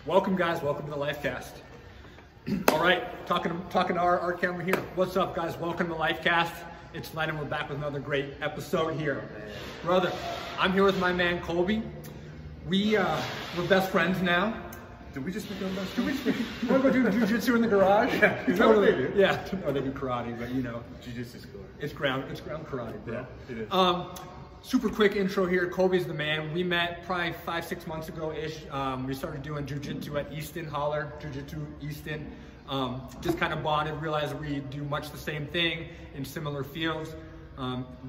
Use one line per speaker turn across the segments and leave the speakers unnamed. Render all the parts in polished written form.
Welcome, guys. Welcome to the Lyfe Cast. All right, talking to our camera here. What's up, guys? Welcome to the Lyfe Cast. It's Lennon. We're back with another great episode here. Brother, I'm here with my man, Colby. We're best friends now.
Did we just become best friends?
You want to go do Jiu-Jitsu in the garage?
Yeah,
totally. Yeah. Oh, they do karate, but you know.
Jiu-Jitsu is cool.
It's ground karate, bro.
Yeah, it is.
Super quick intro here. Colby's the man. We met probably 5-6 months ago-ish. We started doing Jiu-Jitsu at Easton Holler, Jiu-Jitsu Easton. Just kind of bonded, realized we do much the same thing in similar fields.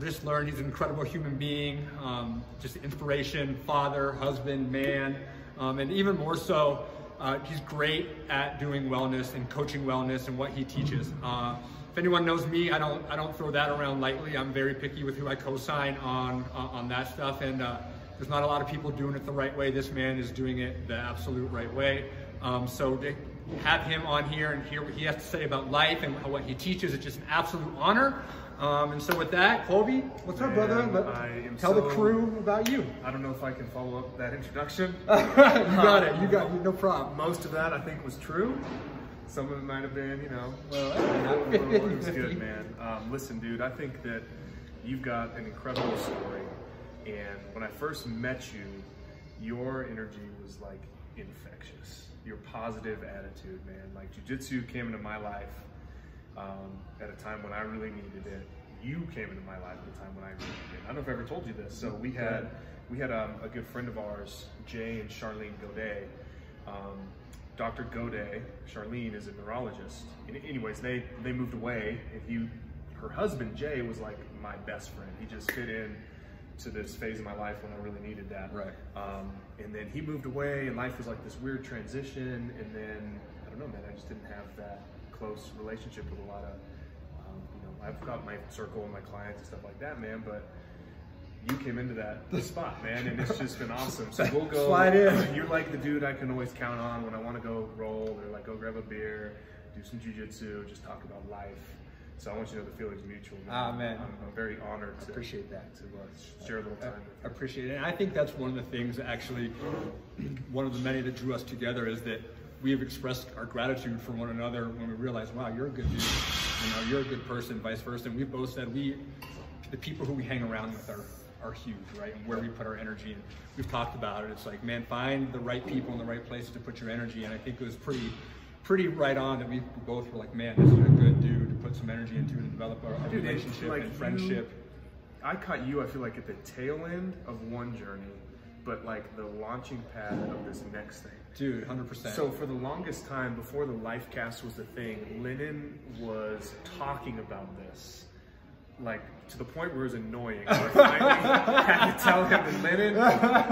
Just learned he's an incredible human being, just inspiration, father, husband, man, and even more so, he's great at doing wellness and coaching wellness and what he teaches. If anyone knows me, I don't throw that around lightly. I'm very picky with who I co-sign on that stuff, and there's not a lot of people doing it the right way. This man is doing it the absolute right way. So to have him on here and hear what he has to say about life and what he teaches, it's just an absolute honor. And so with that, Colby, what's up, brother? Tell the crew about you.
I don't know if I can follow up that introduction.
You got it. You got it. No problem.
Most of that I think was true. Some of it might have been, you know, it was good, man. Listen, dude, I think that you've got an incredible story. And when I first met you, your energy was like infectious. Your positive attitude, man. Like Jiu-Jitsu came into my life at a time when I really needed it. You came into my life at a time when I really needed it. I don't know if I ever told you this. So we had a good friend of ours, Jay and Charlene Godet. Dr. Godet, Charlene, is a neurologist. And anyways, they moved away, and her husband Jay was like my best friend. He just fit in to this phase of my life when I really needed that. Right. And then he moved away, and life was like this weird transition. And then I don't know, man. I just didn't have that close relationship with a lot of, you know, I've got my circle and my clients and stuff like that, man. But you came into that spot, man, and it's just been awesome. So we'll go.
Slide in.
You're like the dude I can always count on when I want to go roll or like go grab a beer, do some jiu-jitsu, just talk about life. So I want you to know the feeling's mutual. Man.
Man.
I'm very honored to
appreciate that.
To share a little time with you.
I appreciate it. And I think that's one of the things that actually, one of the many that drew us together is that we have expressed our gratitude for one another when we realized, wow, you're a good dude. You know, you're a good person, vice versa. And we've both said the people who we hang around with are huge, right? And where we put our energy. And we've talked about it. It's like, man, find the right people in the right places to put your energy. And I think it was pretty right on that we both were like, man, this is a good dude to put some energy into and develop our relationship and friendship.
I caught you, I feel like, at the tail end of one journey, but like the launching pad of this next thing.
Dude, 100%.
So for the longest time, before the Lyfe Cast was a thing, Lennon was talking about this. Like, to the point where it was annoying. I finally had to tell him, and Lennon,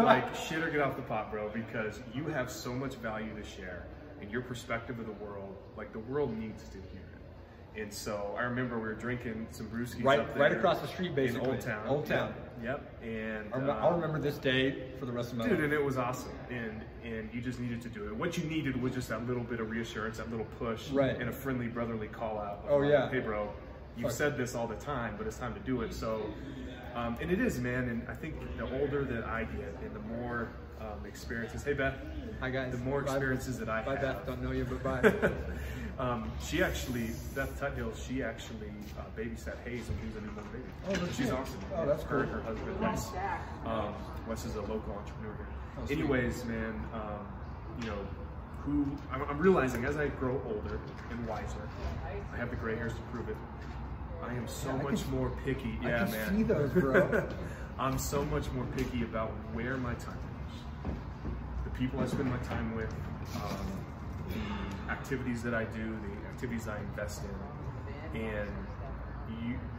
like, shit or get off the pot, bro, because you have so much value to share, and your perspective of the world, like, the world needs to hear it. And so I remember we were drinking some brewskis up there.
Right across the street, basically.
In Old Town.
Old Town.
Yep. And
I'll remember this day for the rest of my life.
Dude, and it was awesome. And you just needed to do it. What you needed was just that little bit of reassurance, that little push, and a friendly brotherly call out.
Oh, yeah.
Hey, bro. You've said this all the time, but it's time to do it. So, and it is, man. And I think the older that I get and the more experiences, hey, Beth.
Hi, guys.
The more experiences that I have.
Bye, Beth. Don't know you, but bye.
She actually, Beth Tuthill, she actually babysat Hayes when he was a newborn baby.
Oh,
she's awesome.
Oh, that's cool.
Her husband, Wes. Wes is a local entrepreneur here. Anyways, man, you know, I'm realizing as I grow older and wiser, I have the gray hairs to prove it. I am so much more picky.
I can see those, bro.
I'm so much more picky about where my time goes, the people I spend my time with, the activities that I do, the activities I invest in, and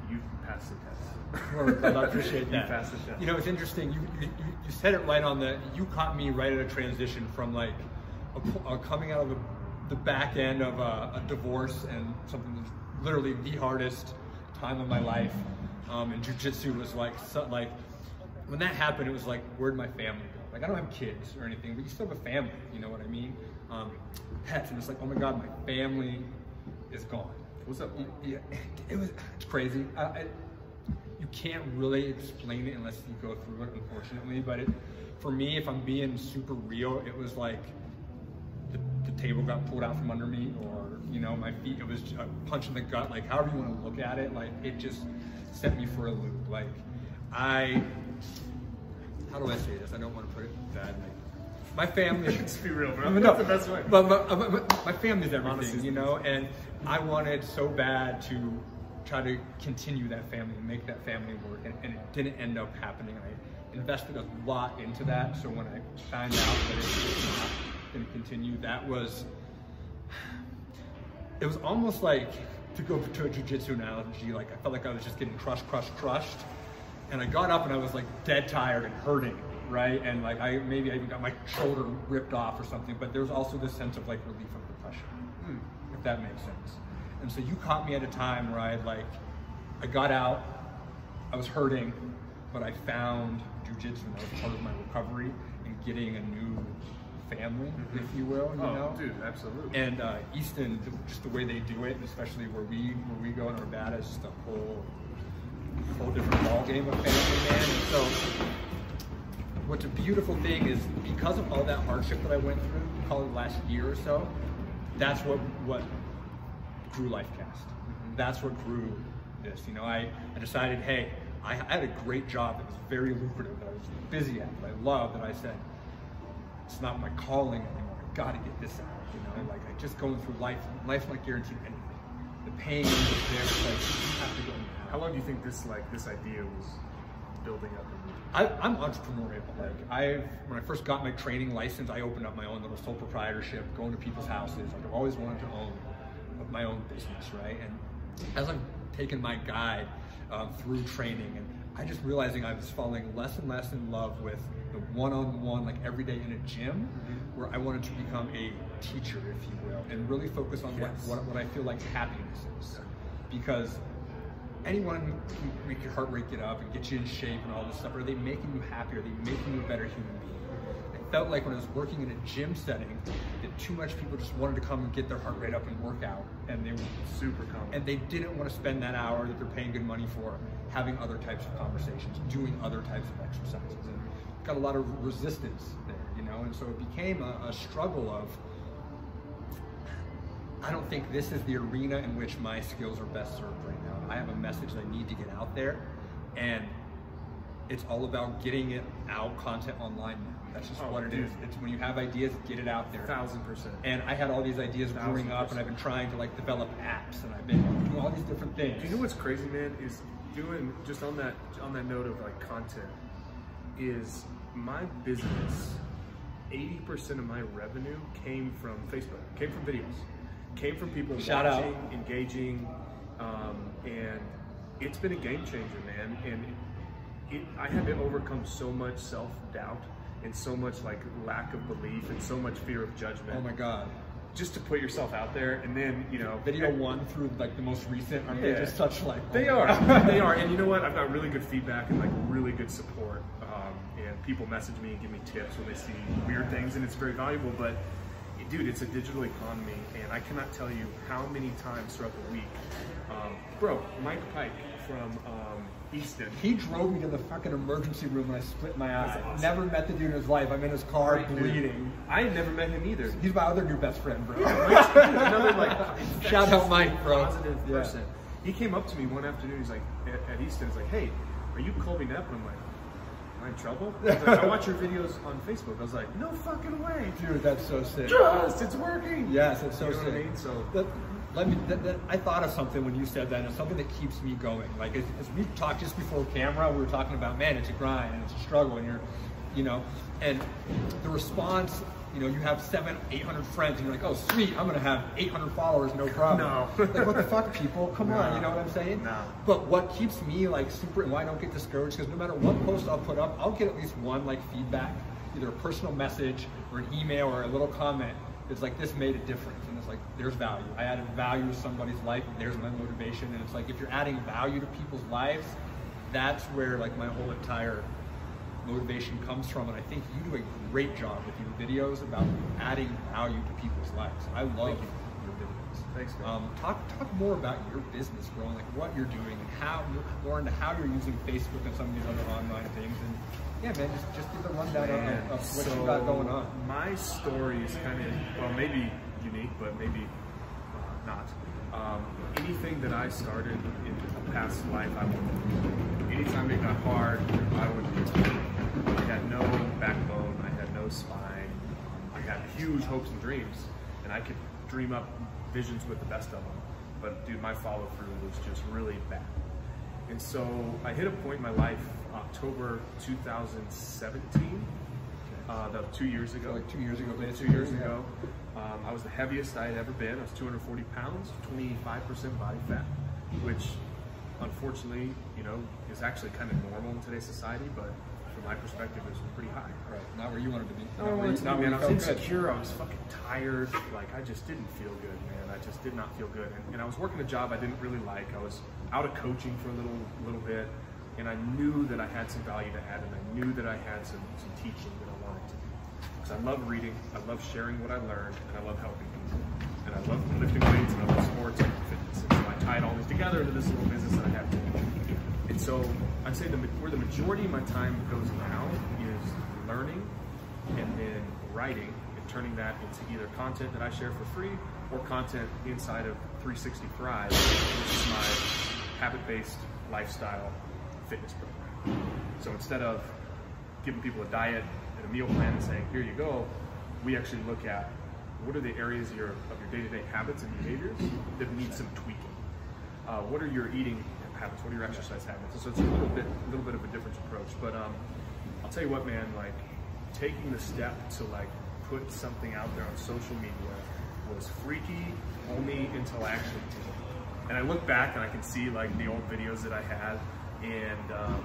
you passed the test.
Well, I appreciate that.
You passed the test.
You know, it's interesting. You said it right on you caught me right at a transition from like coming out of the back end of a divorce and something that's literally the hardest time of my life. And jiu-jitsu was like when that happened, it was like, where'd my family go? Like, I don't have kids or anything, but you still have a family, you know what I mean? Pets, and it's like, oh my God, my family is gone.
What's up?
Yeah, it's crazy. You can't really explain it unless you go through it, unfortunately, but for me, if I'm being super real, it was like table got pulled out from under me, or, you know, my feet, it was a punch in the gut, like however you want to look at it, like it just sent me for a loop. Like how do I say this? I don't want to put it bad. Like, my family.
Let's be real, bro.
No,
That's the best way.
But my family's everything,
Honestly,
you know, and I wanted so bad to try to continue that family and make that family work, and it didn't end up happening. I invested a lot into that, so when I found out that it was not going to continue, it was almost like, to go to a jiu-jitsu analogy, like I felt like I was just getting crushed, and I got up and I was like dead tired and hurting, right? And like maybe I even got my shoulder ripped off or something, but there was also this sense of like relief from depression, if that makes sense. And so you caught me at a time where I got out, I was hurting, but I found jiu-jitsu, and that was part of my recovery and getting a new family, if you will, you know?
Dude, absolutely.
And Easton, just the way they do it, especially where we go in Arvada, is just a whole different ball game of family, man. And so what's a beautiful thing is, because of all that hardship that I went through, probably the last year or so, that's what grew Lyfe Cast. That's what grew this. You know, I decided, hey, I had a great job that was very lucrative, that I was busy at, that I loved, that I said, it's not my calling anymore. I gotta get this out. You know, like I just going through life. Life's not guaranteed anything. The pain is there. It's like you have to go now.
How long do you think this idea was building up in you?
I'm entrepreneurial. Like when I first got my training license, I opened up my own little sole proprietorship, going to people's houses. Like I've always wanted to own my own business, right? And as I've taken my guide through training, and I just realizing I was falling less and less in love with the one-on-one, like every day in a gym, where I wanted to become a teacher, if you will, and really focus on what I feel like happiness is. Because anyone can make your heart rate get up and get you in shape and all this stuff. Are they making you happy? Are they making you a better human being? I felt like when I was working in a gym setting, that too much people just wanted to come and get their heart rate up and work out, and they were
super common.
And they didn't want to spend that hour that they're paying good money for having other types of conversations, doing other types of exercises. And got a lot of resistance there, you know, and so it became a struggle of, I don't think this is the arena in which my skills are best served right now. I have a message that I need to get out there, and it's all about getting it out, content online. That's just what it is. It's when you have ideas, get it out there.
1000%.
And I had all these ideas growing up, and I've been trying to like develop apps, and I've been doing all these different things.
Do you know what's crazy, man? Is doing, just on that note of like content, is my business, 80% of my revenue came from Facebook, came from videos, came from people watching, engaging, and it's been a game changer, man. And I had to overcome so much self-doubt and so much like lack of belief and so much fear of judgment.
Oh my God.
Just to put yourself out there, and then, you know,
video one through like the most recent, aren't they just such like,
they are. They are. And you know what, I've got really good feedback and like really good support, and people message me and give me tips when they see weird things, and it's very valuable. But dude, it's a digital economy, and I cannot tell you how many times throughout the week, bro, Mike Pike from Easton.
He drove me to the fucking emergency room when I split my eye. Awesome. Never met the dude in his life. I'm in his car bleeding.
I had never met him either.
He's my other new best friend, bro.
Another like
shout out Mike, bro.
Positive person. He came up to me one afternoon. He's like at Easton. He's like, "Hey, are you Colby Knepp?" And I'm like, "Am I in trouble?" He's like, "I watch your videos on Facebook." I was like, "No fucking way,
dude. That's so sick."
Yes, it's working.
Yes, it's so sick.
What I mean? So.
I thought of something when you said that, and it's something that keeps me going. Like as we talked just before camera, we were talking about, man, it's a grind and it's a struggle, and you're, you know, and the response, you know, you have 700-800 friends, and you're like, oh sweet, I'm gonna have 800 followers, no problem.
No.
Like what the fuck, people? Come on, you know what I'm saying?
No.
But what keeps me like super, and why I don't get discouraged, because no matter what post I'll put up, I'll get at least one like feedback, either a personal message or an email or a little comment. It's like, this made a difference, and it's like, there's value. I added value to somebody's life, and there's my motivation. And it's like, if you're adding value to people's lives, that's where like my whole entire motivation comes from. And I think you do a great job with your videos about adding value to people's lives. I love your videos.
Thanks, man.
Talk more about your business, bro, and like what you're doing, and how more into how you're using Facebook and some of these other online things. And yeah, man, just give the rundown of what you got going on.
My story is kind of, well, maybe unique, but maybe not. Anything that I started in a past life, I would. Anytime it got hard, I would do it. I had no backbone, I had no spine, I had huge hopes and dreams, and I could dream up visions with the best of them. But dude, my follow through was just really bad. And so I hit a point in my life, October 2017, that was 2 years ago.
Like 2 years ago, basically.
2 years ago. I was the heaviest I had ever been. I was 240 pounds, 25% body fat, which unfortunately, you know, is actually kind of normal in today's society, but from my perspective, it's pretty high.
Right, not where you wanted to be.
Not man, I was insecure, I was fucking tired, like I just didn't feel good, man. I just did not feel good. And I was working a job I didn't really like. I was out of coaching for a little bit, and I knew that I had some value to add, and I knew that I had some teaching that I wanted to do. Because I love reading, I love sharing what I learned, and I love helping people. And I love lifting weights, and I love sports and fitness. And so I tied all this together into this little business that I have. And so I'd say where the majority of my time goes now is learning and then writing and turning that into either content that I share for free or content inside of 360 Thrive, which is my habit-based lifestyle fitness program. So instead of giving people a diet and a meal plan and saying, here you go, we actually look at what are the areas of your day-to-day habits and behaviors that need some tweaking. What are your eating habits? What are your exercise habits? And so it's a little bit of a different approach. But I'll tell you what, man, like taking the step to like put something out there on social media was freaky only until I actually did it. And I look back and I can see like the old videos that I had, and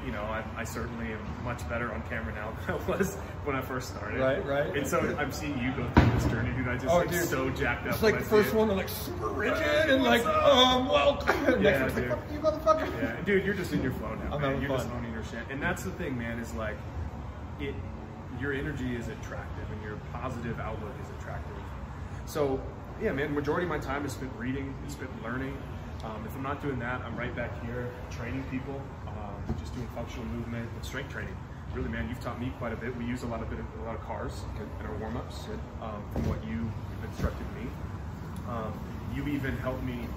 you know, I certainly am much better on camera now than I was when I first started.
Right.
And so I'm seeing you go through this journey, dude. I just dude, so jacked up.
It's like the first one, they're like super rigid and like, well,
yeah,
next one's like, fuck you, motherfucker.
Yeah, dude, you're just in your flow now, man. You're
fun.
just owning your shit. And that's the thing, man, is like, your energy is attractive and your positive outlook is attractive. So, yeah, man, majority of my time is spent reading, is spent learning. If I'm not doing that, I'm right back here training people, just doing functional movement and strength training. Really, man, you've taught me quite a bit. We use a lot of cars in our warm-ups from what you instructed me. You even helped me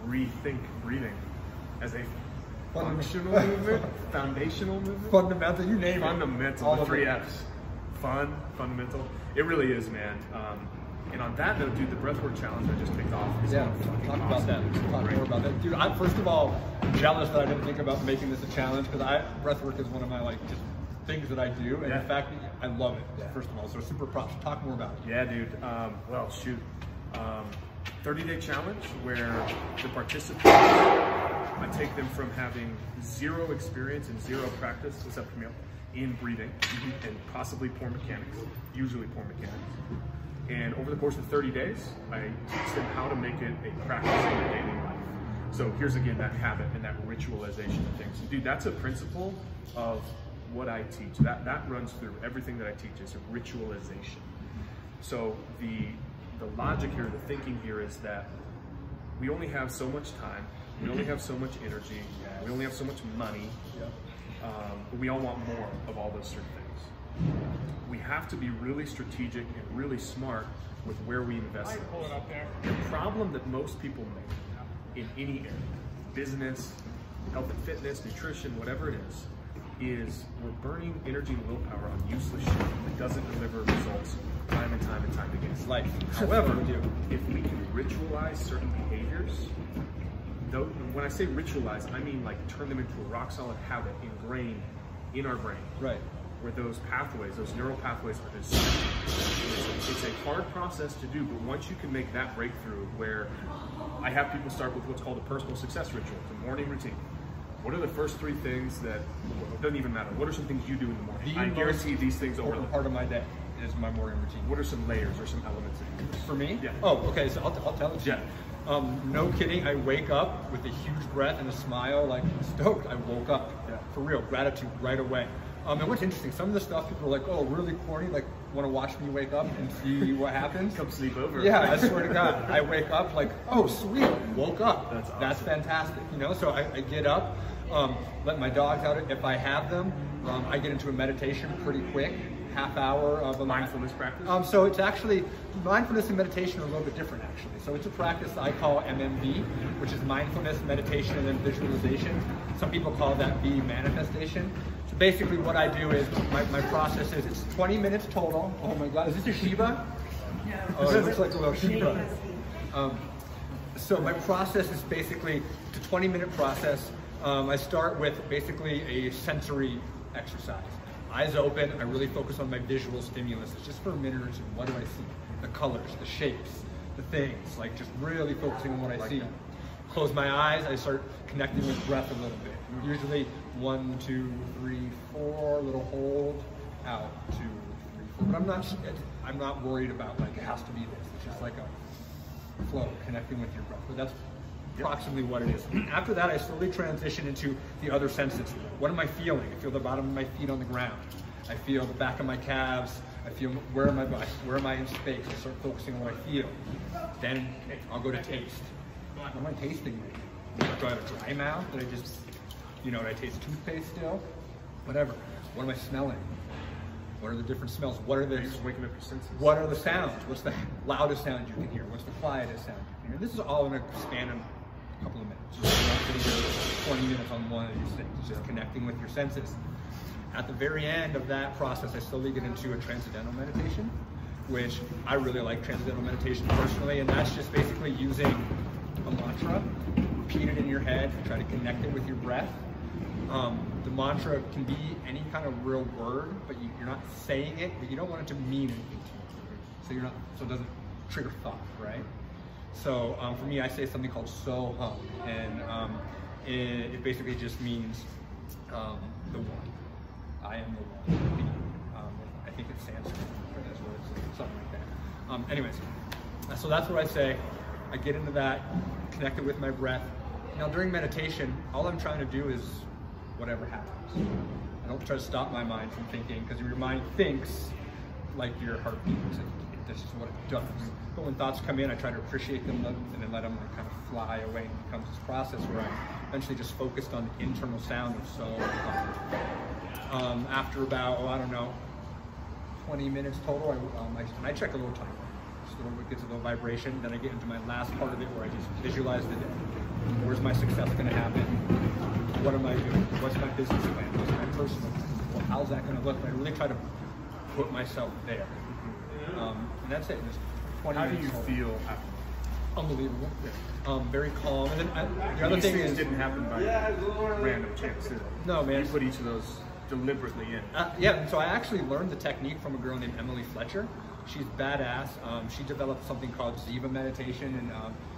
rethink breathing as a functional movement, foundational movement.
Fundamental, you name it.
Fundamental, the 3 Fs. Fun, fundamental. It really is, man. And on that note, dude, the breathwork challenge I just kicked off is
talk
awesome.
about that. Talk more about that, dude. I'm first of all jealous that I didn't think about making this a challenge, because breathwork is one of my like just things that I do, and in fact, I love it. First of all, so super props. Talk more about it.
Yeah, dude. Well, shoot. 30-day challenge where the participants, I take them from having zero experience and zero practice, except for me, in breathing and possibly poor mechanics, usually poor mechanics. And over the course of 30 days, I teach them how to make it a practice in their daily life. So here's again that habit and that ritualization of things. Dude, that's a principle of what I teach. That runs through everything that I teach is a ritualization. So the logic here, the thinking here is that we only have so much time, we only have so much energy, we only have so much money, but we all want more of all those certain things. We have to be really strategic and really smart with where we invest in.
Pull it up there.
The problem that most people make in any area, business, health and fitness, nutrition, whatever it is we're burning energy and willpower on useless shit that doesn't deliver results time and time again.
It's life.
However, if we can ritualize certain behaviors, though, when I say ritualize, I mean like turn them into a rock solid habit ingrained in our brain.
Right.
Where those pathways, those neural pathways are just, it's a hard process to do, but once you can make that breakthrough where I have people start with what's called a personal success ritual, the morning routine. What are the first 3 things that, it doesn't even matter, what are some things you do in the morning? I guarantee these things over
part of my day is my morning routine.
What are some layers or some elements of it?
For me?
Yeah.
Oh, okay, so I'll tell it to you.
Yeah.
No kidding, I wake up with a huge breath and a smile, like stoked. I woke up, for real, gratitude right away. And what's interesting, some of the stuff people are like, oh, really corny, like want to watch me wake up and see what happens.
Come sleep over.
Yeah, I swear to God. I wake up like, oh, sweet, woke up.
That's awesome.
That's fantastic, you know? So I get up, Let my dogs out if I have them. I get into a meditation pretty quick, half hour of a
mindfulness practice.
So it's actually, mindfulness and meditation are a little bit different actually. So it's a practice that I call MMV, which is mindfulness, meditation, and then visualization. Some people call that V, manifestation. So basically what I do is, my process is, it's 20 minutes total. Oh my God, is this a Shiba?
No.
Oh, it looks like a little Shiba. So my process is basically, it's a 20-minute process. I start with basically a sensory exercise. Eyes open, I really focus on my visual stimulus. It's just for a minute or two. What do I see? The colors, the shapes, the things, like just really focusing on what I see. Close my eyes, I start connecting with breath a little bit. Usually 1, 2, 3, 4, little hold, out, 2, 3, 4. But I'm not worried about like it has to be this. It's just like a flow, connecting with your breath. But that's approximately what it is. After that, I slowly transition into the other senses. What am I feeling? I feel the bottom of my feet on the ground. I feel the back of my calves. I feel where am I in space? I start focusing on what I feel. Then I'll go to taste. What am I tasting? Do I have a dry mouth? Did I just, did I taste toothpaste still? Whatever. What am I smelling? What are the different smells? What are the
just waking up your senses?
What are the sounds? What's the loudest sound you can hear? What's the quietest sound you can hear? This is all in a span of a couple of minutes. Just 20 minutes on one of these things. Just connecting with your senses. At the very end of that process, I slowly get into a transcendental meditation, which I really like transcendental meditation personally, and that's just basically using a mantra, repeat it in your head, try to connect it with your breath. The mantra can be any kind of real word, but you're not saying it, but you don't want it to mean anything to you. So it doesn't trigger thought, right? So for me, I say something called so hum, and it basically just means the one. I am the one. I think it's Sanskrit, but that's what it's something like that. Anyways, so that's what I say. I get into that, connect it with my breath. Now during meditation, all I'm trying to do is whatever happens. I don't try to stop my mind from thinking, because your mind thinks like your heartbeat. This is what it does. But when thoughts come in, I try to appreciate them and then let them kind of fly away. And it becomes this process where I eventually just focused on the internal sound of so. After about, 20 minutes total, I check a little timer. It gets a little vibration. Then I get into my last part of it where I just visualize the day. Where's my success going to happen? What am I doing? What's my business plan? What's my personal plan? Well, how's that going to look? But I really try to put myself there. And that's it. Just 20 minutes.
How do you feel after?
Unbelievable. Very calm. And then the other
These
thing
things
is,
didn't happen by random chance, did they?
No, man.
You put each of those deliberately in.
Yeah, so I actually learned the technique from a girl named Emily Fletcher. She's badass. She developed something called Ziva meditation, and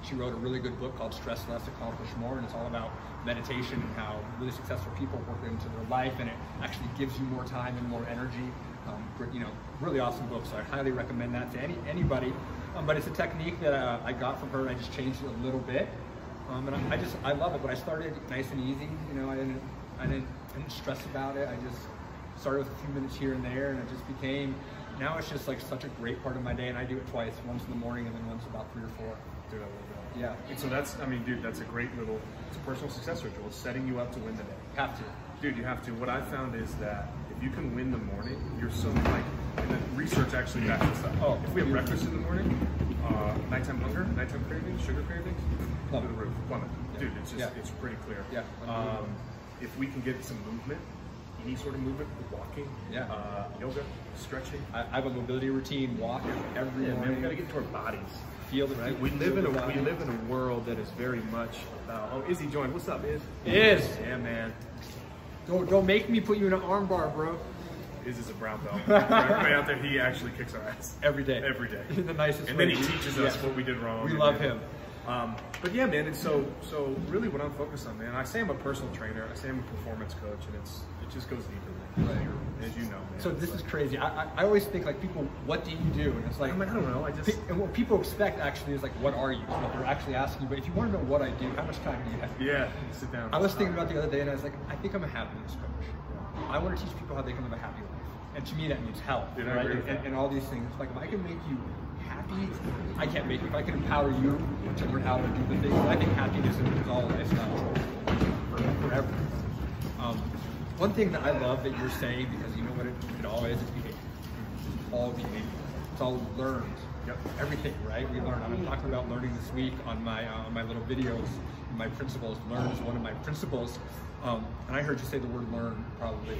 she wrote a really good book called Stress Less, Accomplish More, and it's all about meditation and how really successful people work into their life, and it actually gives you more time and more energy. Really awesome book, so I highly recommend that to anybody. But it's a technique that I got from her, and I just changed it a little bit. And I love it, but I started nice and easy. I didn't stress about it. I just started with a few minutes here and there, and it just became, now it's just like such a great part of my day, and I do it twice, once in the morning and then once about 3 or 4.
Dude, I love that.
Yeah.
And so that's a great little, it's a personal success ritual. It's setting you up to win the day.
Have to.
Dude, you have to. What I found is that if you can win the morning, you're so like, and then research actually backs this up.
Oh,
if we have breakfast in the morning, nighttime hunger, nighttime cravings, sugar cravings,
Love
to the
it.
roof. Plummet.
Yeah.
Dude, it's just, it's pretty clear.
Yeah.
If we can get some movement, any sort of movement, walking, yoga, stretching.
I have a mobility routine, walk every morning.
Man, we gotta get into our bodies.
Feel the
Right? We live in a world that is very much about. Oh, Izzy joined. What's up, Iz?
Iz.
Yeah, man.
Don't make me put you in an arm bar, bro.
Iz is a brown belt. For everybody out there, he actually kicks our ass
Every day.
every day.
In the nicest way.
And then he teaches us what we did wrong.
We love him.
But yeah, man. And so really, what I'm focused on, man. I say I'm a personal trainer. I say I'm a performance coach, and it just goes deeper, man. As you know, man.
So this is crazy. I always think like people, what do you do? And it's like,
I mean, I don't know.
and what people expect actually is like, what are you? What they're actually asking you. But if you want to know what I do, how much time do you have?
Yeah, sit down.
I was thinking about the other day, and I was like, I think I'm a happiness coach. I want to teach people how they can live a happy life. And to me, that means health,
Dude, I
right?
agree with that.
And all these things. Like, if I can make you happy, I can't make you. If I can empower you to learn how to do the things, I think happiness is all lifestyle. forever. One thing that I love that you're saying, because you know what it all is behavior. It's all behavior. It's all learned.
Yep.
Everything, right? We learn. I'm talking about learning this week on my little videos. My principles. Learn is one of my principles. And I heard you say the word learn probably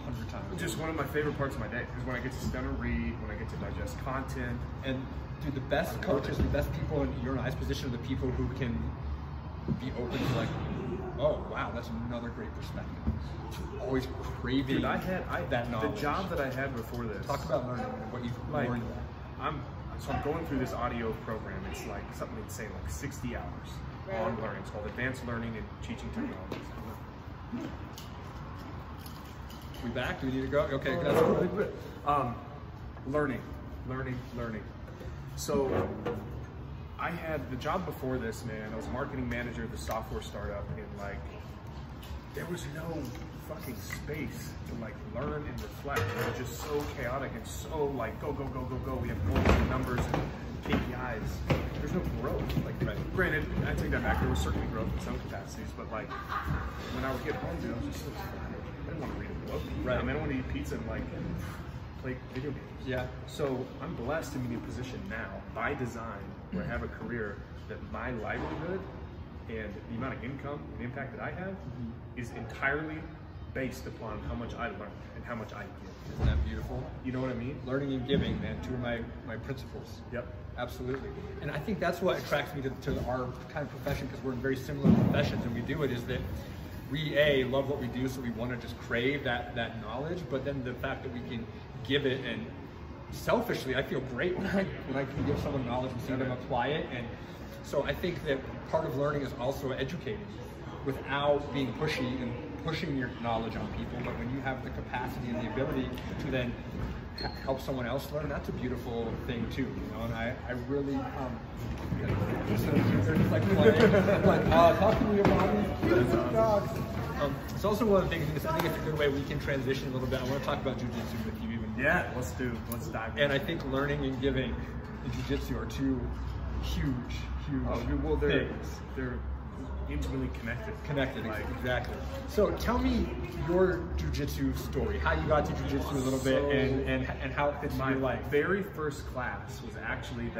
100 times.
Just one of my favorite parts of my day is when I get to sit down and read, when I get to digest content.
And dude, the best coaches, the best people in your and I's position are the people who can be open to like, oh wow, that's another great perspective. Always craving.
Dude, I had
that knowledge.
The job that I had before this.
Talk about learning and what you've learned.
I'm going through this audio program. It's like something insane, like 60 hours on learning. It's called Advanced Learning and Teaching Technologies.
We back? Do we need to go? Okay, that's really good.
Learning. So I had the job before this, man. I was a marketing manager of the software startup, and like there was no fucking space to like learn and reflect. It was just so chaotic and so like go. We have goals and numbers and KPIs. There's no growth. Like, granted, I take that back. There was certainly growth in some capacities, but like when I would get home, dude, I was just so tired. I didn't want to read a book.
Right.
I mean, I don't want to eat pizza and like play video games.
Yeah.
So I'm blessed to be in a position now by design where I have a career that my livelihood and the amount of income and impact that I have is entirely based upon how much I learn and how much I give.
Isn't that beautiful?
You know what I mean?
Learning and giving, man, two of my principles.
Yep.
Absolutely. And I think that's what attracts me to our kind of profession, because we're in very similar professions and we do it, is that we love what we do, so we want to just crave that knowledge, but then the fact that we can give it, and selfishly I feel great when I can give someone knowledge and see them apply it. And so I think that part of learning is also educating without being pushy and pushing your knowledge on people, but when you have the capacity and the ability to then help someone else learn, that's a beautiful thing too, you know. And I really they're just like playing, like talking to your body. Dogs. It's also one of the things, I think it's a good way we can transition a little bit. I want to talk about jiu-jitsu with you even more.
Yeah, let's dive in.
And I think learning and giving in jiu-jitsu are two huge things.
They're intimately connected.
Exactly. So tell me your jiu-jitsu story, how you got to jiu-jitsu a little bit, and how it fits in your life.
My very first class was actually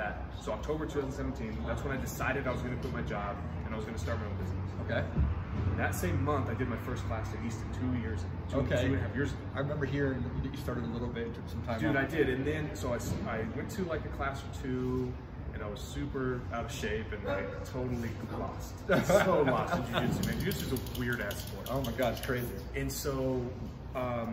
so October 2017, that's when I decided I was going to quit my job and I was going to start my own business.
Okay.
That same month, I did my first class at Easton 2 years ago.
Okay.
2.5 years ago.
I remember hearing that you started a little bit, took some time
Dude,
off.
I did, and then, so I went to like a class or two, and I was super out of shape and like totally lost. So lost in jiu-jitsu, man. Jiu-jitsu is a weird ass sport.
Oh my God, it's crazy.
And so I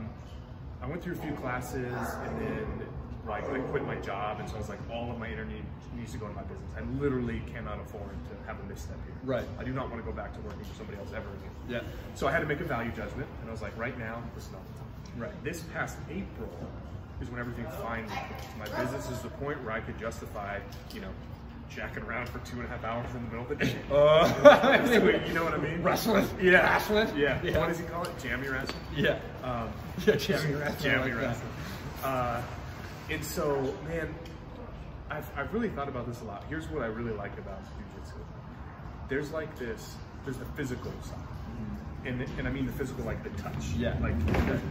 went through a few classes, and then like I quit my job, and so I was like, all of my energy needs to go into my business. I literally cannot afford to have a misstep here.
Right.
I do not want to go back to working for somebody else ever again.
Yeah.
So I had to make a value judgment, and I was like, right now, this is not the time.
Right.
This past April is when everything finally clicked. My business is the point where I could justify, you know, jacking around for 2.5 hours in the middle of the day. You know what I mean?
Wrestling.
Yeah.
Wrestling.
Yeah. What does he call it? Jammy wrestling?
Yeah. Jammy wrestling.
Jammy wrestling. And so, man, I've really thought about this a lot. Here's what I really like about jiu-jitsu. There's the physical side. And I mean the physical, like the touch.
Yeah.
Like,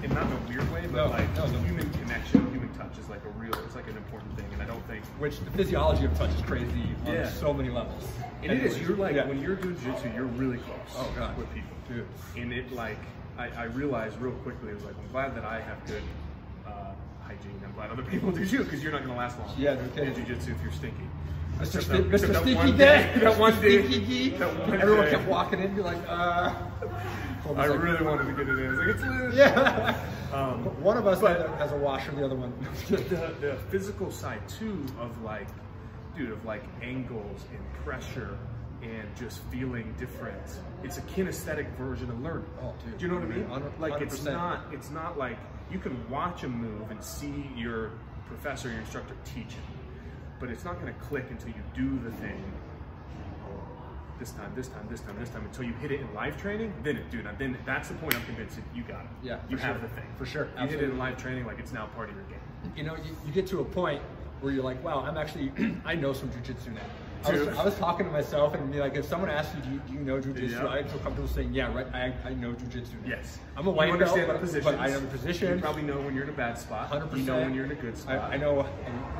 in not in a weird way, but the human connection, human touch is like it's like an important thing. And I don't think.
Which the physiology of touch is crazy on so many levels.
And it is. You're like, when you're doing jiu-jitsu, you're really close with people.
Dude.
And it like, I realized real quickly, it was like, I'm glad that I have good hygiene. I'm glad other people do too, because you're not going to last long.
Yeah, okay.
In jiu-jitsu if you're stinky.
Mr. Stinky Day.
That one day.
Everyone kept walking in and be like,
I really wanted to get it in. I was like, it's lit.
Yeah. One of us has a washer, the other one.
The physical side too of like, dude, of like angles and pressure and just feeling different. It's a kinesthetic version of learning.
Oh, dude.
Do you know what I mean?
100%.
Like it's not like you can watch a move and see your professor, your instructor teach it. But it's not going to click until you do the thing this time, until you hit it in live training. Then that's the point I'm convinced that you got it.
Yeah,
you have the thing.
For sure.
You hit it in live training, like it's now part of your game.
You know, you get to a point where you're like, wow, I'm actually, I know some jiu-jitsu now.
too.
I was talking to myself and be like, if someone asks you, do you know Jiu-Jitsu? I feel comfortable saying, yeah, right, I know Jiu-Jitsu.
Yes.
I'm a white belt,
understand the positions.
but I know the position.
You probably know when you're in a bad spot.
100%.
You know when you're in a good spot.
I know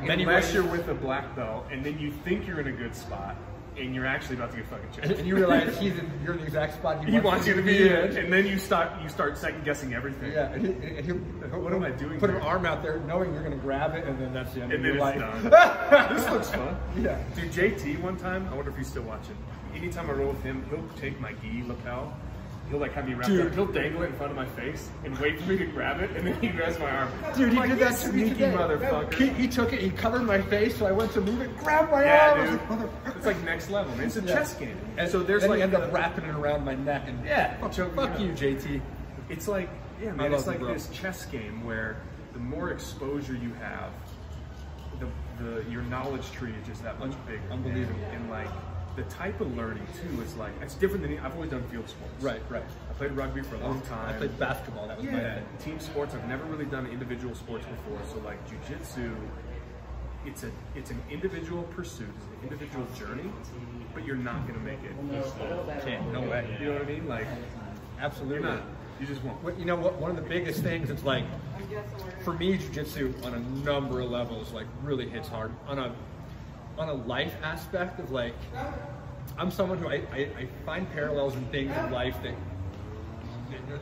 many
Unless
ways.
you're with a black belt and then you think you're in a good spot and you're actually about to get fucking choked.
And you realize you're in the exact spot
he wants you to be in, and then you start second guessing everything.
Yeah, and he'll
what am I doing?
Put an arm out there, knowing you're gonna grab it, and then that's the end
and
of your life.
Done. This looks fun.
Yeah.
Dude, JT one time, I wonder if he's still watching. Anytime I roll with him, he'll take my gi lapel. He'll like have me wrapped up. He'll dangle it in front of my face and wait for me to grab it, and then he grabs my arm.
Dude, he did that
sneaky motherfucker.
He took it, he covered my face, so I went to move it, grabbed my arm.
Yeah, dude.
I was like,
it's like next level, man. It's a chess game.
And
so there's
then
like
he ended up wrapping it around my neck and fuck you, JT.
It's like man, it's like this chess game where the more exposure you have, your knowledge tree is just that much bigger.
Unbelievable.
And like the type of learning too is like it's different than I've always done field sports.
Right.
I played rugby for a long time.
I played basketball. That was my thing.
Team sports. I've never really done individual sports before. So like jiu-jitsu, it's an individual pursuit, it's an individual journey, but you're not gonna make it.
Can't. No way.
You know what I mean? Like
absolutely
you're not. You just won't.
You know what? One of the biggest things, it's like, for me, jiu-jitsu on a number of levels, like really hits hard. On a life aspect of like, I'm someone who I find parallels in things in life that,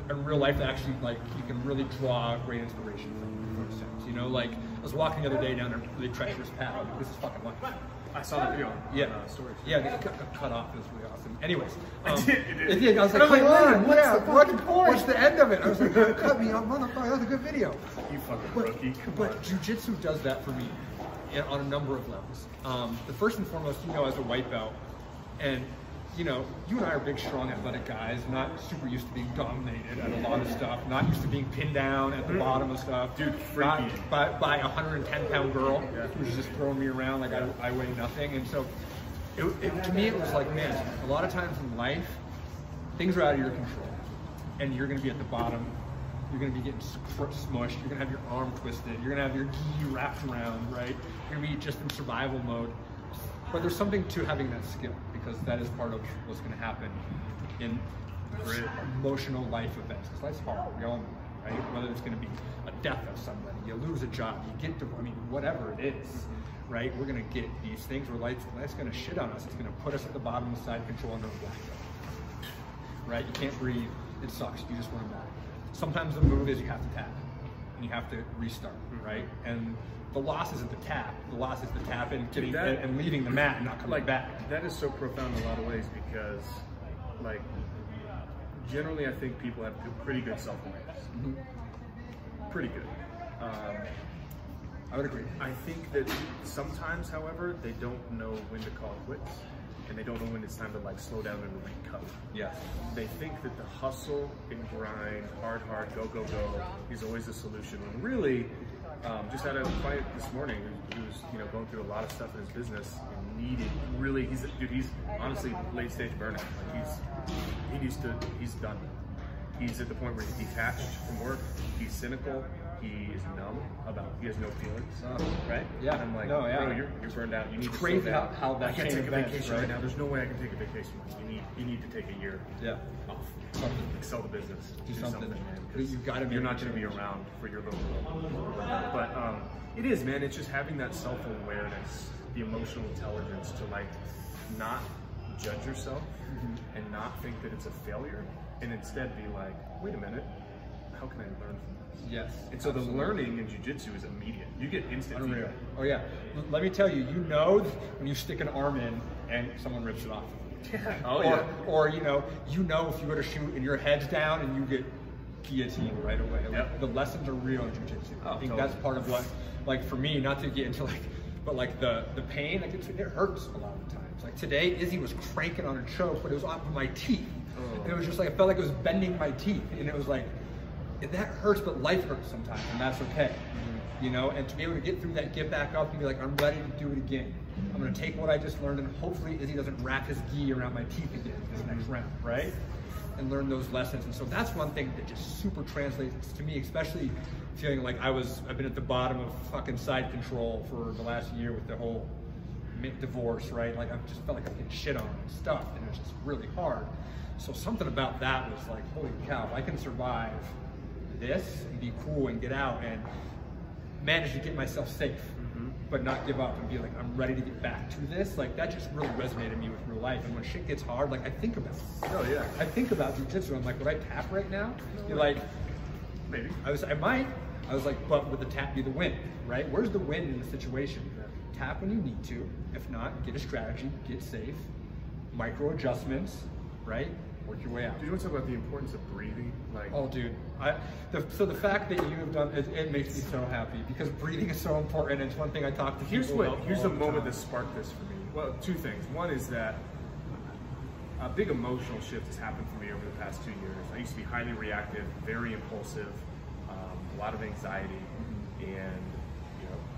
in real life, that actually like you can really draw great inspiration from, in a sense. You know, like I was walking the other day down a really treacherous path. This is fucking life.
I saw that video. Stories.
Yeah, it got cut off. It was really awesome. Anyways,
it did.
I was like,
Lennon,
what's the end of it? I was like, cut me off, motherfucker. That was a good video.
You fucking rookie.
But jiu-jitsu does that for me on a number of levels. The first and foremost, as a white belt, and you and I are big, strong, athletic guys, not super used to being dominated at a lot of stuff, not used to being pinned down at the bottom of stuff.
Dude, freaky.
Not by a 110-pound girl who's just throwing me around like I weigh nothing. And so, to me, it was like, man, a lot of times in life, things are out of your control, and you're going to be at the bottom. You're going to be getting smushed. You're going to have your arm twisted. You're going to have your gi wrapped around, right? You're going to be just in survival mode. But there's something to having that skill, because that is part of what's going to happen in emotional life events. Because life's hard, we all know that, right? Whether it's going to be a death of somebody, you lose a job, you get to, whatever it is, right? We're going to get these things where life's going to shit on us. It's going to put us at the bottom of the side control under a black belt, right? You can't breathe. It sucks. You just want to die. Sometimes the move is you have to tap, and you have to restart, right? And the loss isn't the tap. The loss is the tap and getting and leaving the mat and not coming back.
That is so profound in a lot of ways, because, like, generally I think people have pretty good self-awareness. Pretty good.
I would agree.
I think that sometimes, however, they don't know when to call quits, and they don't know when it's time to like slow down and recover.
Yes.
They think that the hustle and grind, hard, go, is always the solution. When really, just had a client this morning who's going through a lot of stuff in his business and needed really. He's honestly late stage burnout. Like he's done. He's at the point where he's detached from work. He's cynical. He is numb he has no feelings, right?
Yeah.
And I'm like,
no, yeah.
bro, you're burned out. You need to
crazy
slow down.
how that
I can't take a vacation
right
now. There's no way I can take a vacation. You need to take a year off.
Something.
Sell the business.
Do something, man. You've got to.
You're not going to be around for your little. But it is, man. It's just having that self-awareness, the emotional intelligence to like not judge yourself and not think that it's a failure, and instead be like, wait a minute, how can I learn from this?
Yes.
And so the learning in jiu-jitsu is immediate. You get instant feedback.
Oh yeah. Let me tell you, when you stick an arm in and someone rips it off.
Yeah.
Or if you go to shoot and your head's down and you get guillotined right away. Like, the lessons are real in jiu-jitsu. I think that's part of what, like for me, not to get into but the pain, like it hurts a lot of the times. Like today, Izzy was cranking on a choke, but it was off of my teeth. And it was just like, I felt like it was bending my teeth. And it was like, that hurts, but life hurts sometimes, and that's okay. And to be able to get through that, get back up and be like, I'm ready to do it again. I'm gonna take what I just learned, and hopefully Izzy doesn't wrap his gi around my teeth again this next round, right? And learn those lessons. And so that's one thing that just super translates to me, especially feeling like I've been at the bottom of fucking side control for the last year with the whole divorce, right? Like I just felt like I was getting shit on and stuff, and it was just really hard. So something about that was like, holy cow, I can survive this and be cool and get out and manage to get myself safe, but not give up and be like, I'm ready to get back to this. Like that just really resonated with me with real life. And when shit gets hard, like I think about it.
Oh yeah.
I think about jiu-jitsu. I'm like, would I tap right now? You're like,
maybe.
I might. I was like, but would the tap be the win, right? Where's the win in the situation? Tap when you need to. If not, get a strategy, get safe, micro adjustments, right? Work your way out.
Do you want to talk about the importance of breathing? Like,
oh, dude. So the fact that you have done it makes me so happy because breathing is so important. It's one thing I talk to people about.
Here's the moment that sparked this for me. Well, two things. One is that a big emotional shift has happened for me over the past 2 years. I used to be highly reactive, very impulsive, a lot of anxiety, and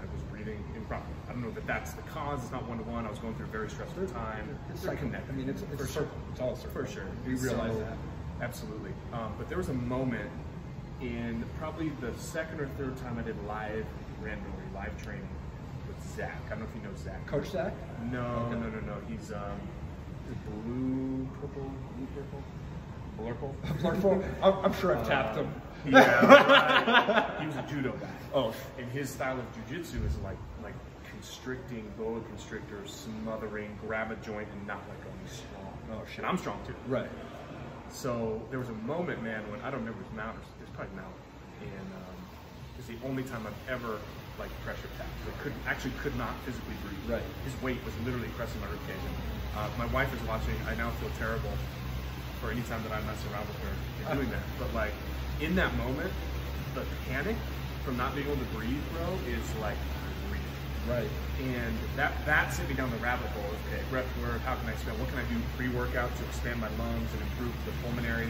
I was breathing improperly. I don't know that that's the cause. It's not one-to-one. I was going through a very stressful time.
It's like connected. I mean, it's a circle. It's all a circle.
For sure.
We realize that.
Absolutely. But there was a moment in probably the second or third time I did live training with Zach. I don't know if you know Zach.
Coach Zach?
No, okay. No. He's blue, purple.
Blurple? I'm sure I've tapped him.
Yeah, he was a judo guy.
Oh.
And his style of jiu-jitsu is like constricting, boa constrictor, smothering, grab a joint and not let go. He's strong.
Oh shit.
And I'm strong too.
Right.
So there was a moment, man, when I don't remember his mount. It's probably mount, and it's the only time I've ever like pressure tapped. I could not physically breathe.
Right.
His weight was literally pressing my ribcage. My wife is watching. I now feel terrible for any time that I mess around with her and doing that. But like in that moment, the panic from not being able to breathe, bro, is like real.
Right.
And that sent me down the rabbit hole. Okay, breath work. How can I expand? What can I do pre-workout to expand my lungs and improve the pulmonary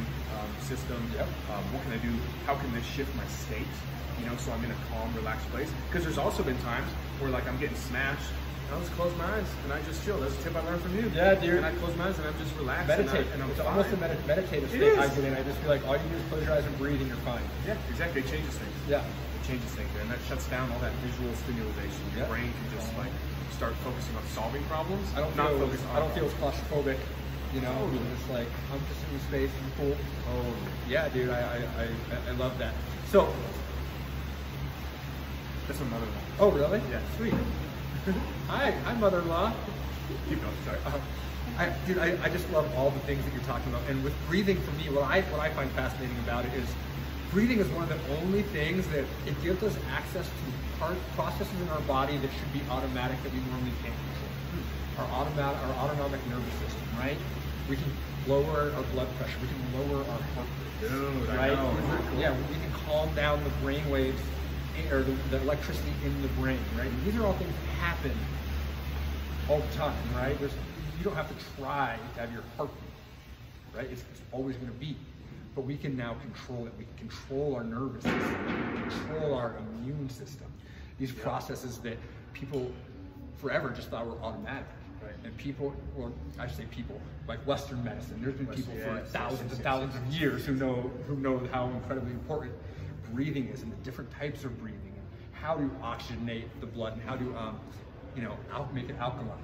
system?
Yep.
What can I do? How can this shift my state? So I'm in a calm, relaxed place. Because there's also been times where like I'm getting smashed. I'll just close my eyes and I just chill. That's a tip I learned from you.
Yeah, dude.
And I close my eyes and I'm just relaxed.
Meditate.
And I'm
it's
fine.
Almost a meditative state. I get in. I just feel like all you do is close your eyes and breathe and you're fine.
Yeah, exactly. It changes things.
Yeah.
Changes things, and that shuts down all that visual stimulation. Your brain can just like start focusing on solving problems. I don't feel
claustrophobic, Totally. Just like I'm just in the space and cool. Oh yeah, dude, I love that. So
that's my mother-in-law.
Oh really?
Yeah,
sweet. Hi mother-in-law.
Keep going. Sorry.
I just love all the things that you're talking about, and with breathing for me, what I find fascinating about it is. Breathing is one of the only things that it gives us access to processes in our body that should be automatic that we normally can't control. Our autonomic nervous system, right? We can lower our blood pressure. We can lower our heart rate.
Dude,
right?
I know. Cool.
Yeah, we can calm down the brain waves or the electricity in the brain, right? And these are all things that happen all the time, right? You don't have to try to have your heart beat, right? It's always going to beat. But we can now control it. We can control our nervous system, control our immune system. These processes that people forever just thought were automatic. Right. And people, or I say people, like Western medicine, there's been people for thousands and thousands of years who know how incredibly important breathing is and the different types of breathing and how to oxygenate the blood and how to make it alkaline.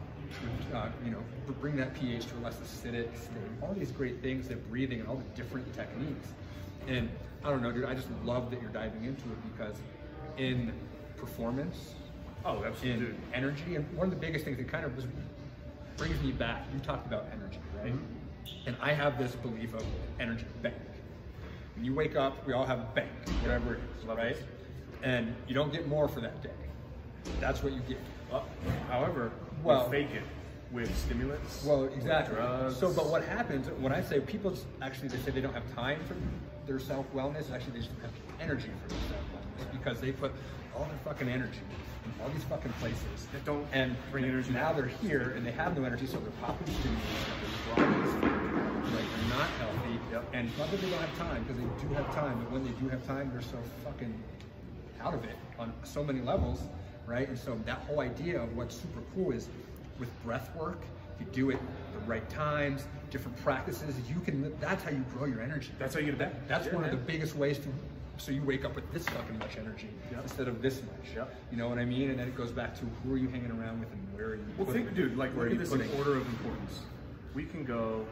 Bring that pH to a less acidic state. All these great things that breathing and all the different techniques. And I don't know, dude, I just love that you're diving into it because in performance, in energy, and one of the biggest things that kind of brings me back, you talked about energy, right? Mm-hmm. And I have this belief of energy bank. When you wake up, we all have a bank, whatever it is, right? And you don't get more for that day. That's what you get.
However, we fake it with stimulants.
Well, exactly.
Drugs.
So, but what happens when I say people actually they say they don't have time for their self-wellness, actually they just don't have energy for their self-wellness because they put all their fucking energy in all these fucking places
that don't
bring energy. Now they're here and they have no energy, so they're popping stimulants, their bodies like they're not healthy. Yep. And it's not that they don't have time because they do have time, but when they do have time, they're so fucking out of it on so many levels. Right? And so that whole idea of what's super cool is with breath work, if you do it at the right times, different practices, that's how you grow your energy.
That's how you get that.
That's one of the biggest ways to so you wake up with this fucking much energy instead of this much.
Yep.
You know what I mean? And then it goes back to who are you hanging around with and where are you
Well, think, dude, like,
where
look
are
at
you
this in order of importance. We can go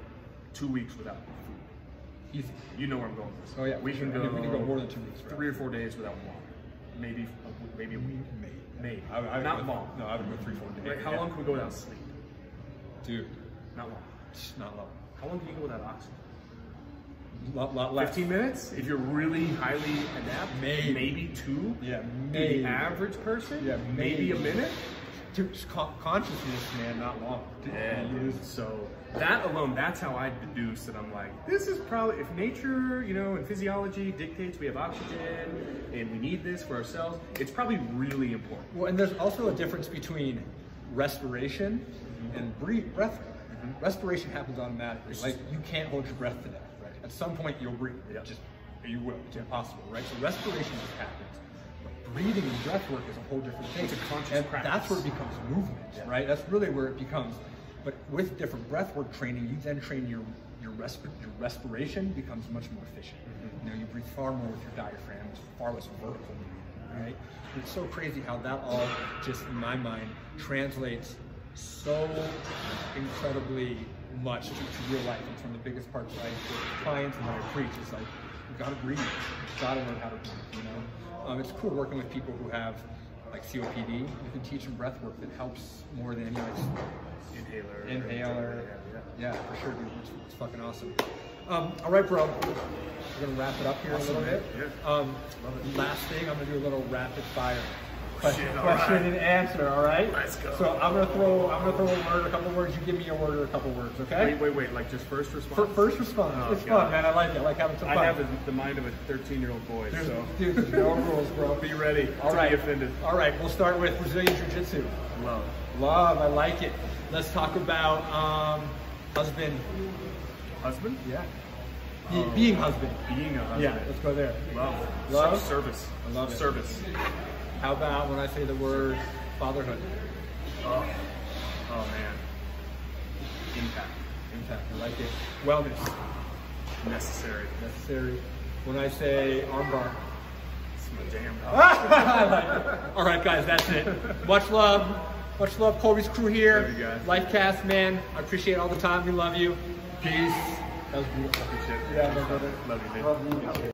2 weeks without food.
Easy.
You know where I'm going with this.
Oh yeah,
we can
go more than 2 weeks.
3 or 4 days without water. Maybe a week. Maybe. Not long.
No, I would go 3 or 4 days.
Like, how long can we go without sleep?
Dude.
Not long.
Not long.
How long can you go without oxygen?
Lot less.
15 minutes? If you're really highly adept, maybe 2.
Yeah,
maybe. The average person?
Yeah,
maybe a minute?
Dude, consciousness, man, not long.
Yeah, dude. So that alone, that's how I deduce that I'm like, this is probably, if nature, you know, and physiology dictates we have oxygen and we need this for ourselves, it's probably really important.
Well, and there's also a difference between respiration and breath. Respiration happens automatically. Like, you can't hold your breath to death. Right? At some point, you'll breathe. You will. It's impossible, right? So respiration just happens. But breathing and breath work is a whole different thing.
It's a conscious practice.
That's where it becomes movement, right? That's really where it becomes. But with different breath work training, you then train your respiration becomes much more efficient. You know, you breathe far more with your diaphragm. It's far less vertical breathing, right? And it's so crazy how that all just, in my mind, translates so incredibly much to real life. It's one of the biggest parts that I teach clients and that I preach. It's like, you gotta breathe. You gotta learn how to breathe, you know? It's cool working with people who have like COPD. You can teach them breath work that helps more than any like inhaler. Yeah, for sure, dude. It's fucking awesome. All right, bro. We're gonna wrap it up here a little bit. Last thing, I'm gonna do a little rapid fire question and answer. All right.
Let's go.
So I'm gonna throw a word, a couple words. You give me a word or a couple words. Okay.
Wait. Like just first response.
First response.
Oh,
it's fun, man. I like it. I like having some fun.
I have the mind of a 13-year-old boy. So
dude, there's no rules, bro.
Be ready.
All right.
Be offended.
All right. We'll start with Brazilian Jiu-Jitsu. Love. I like it. Let's talk about husband.
Husband?
Yeah. Being husband.
Being a husband.
Yeah, let's go there.
Love? Service.
I love
service.
How about when I say the word fatherhood?
Oh man. Impact.
I like it. Wellness.
Necessary.
When I say armbar.
It's my jam.
I like it. All right, guys, that's it. Much love. Much love, Colby's crew here.
Love you guys.
Lyfe Cast, man. I appreciate all the time. We love you. Peace.
That was beautiful.
Yeah,
Love you, man.
Love you.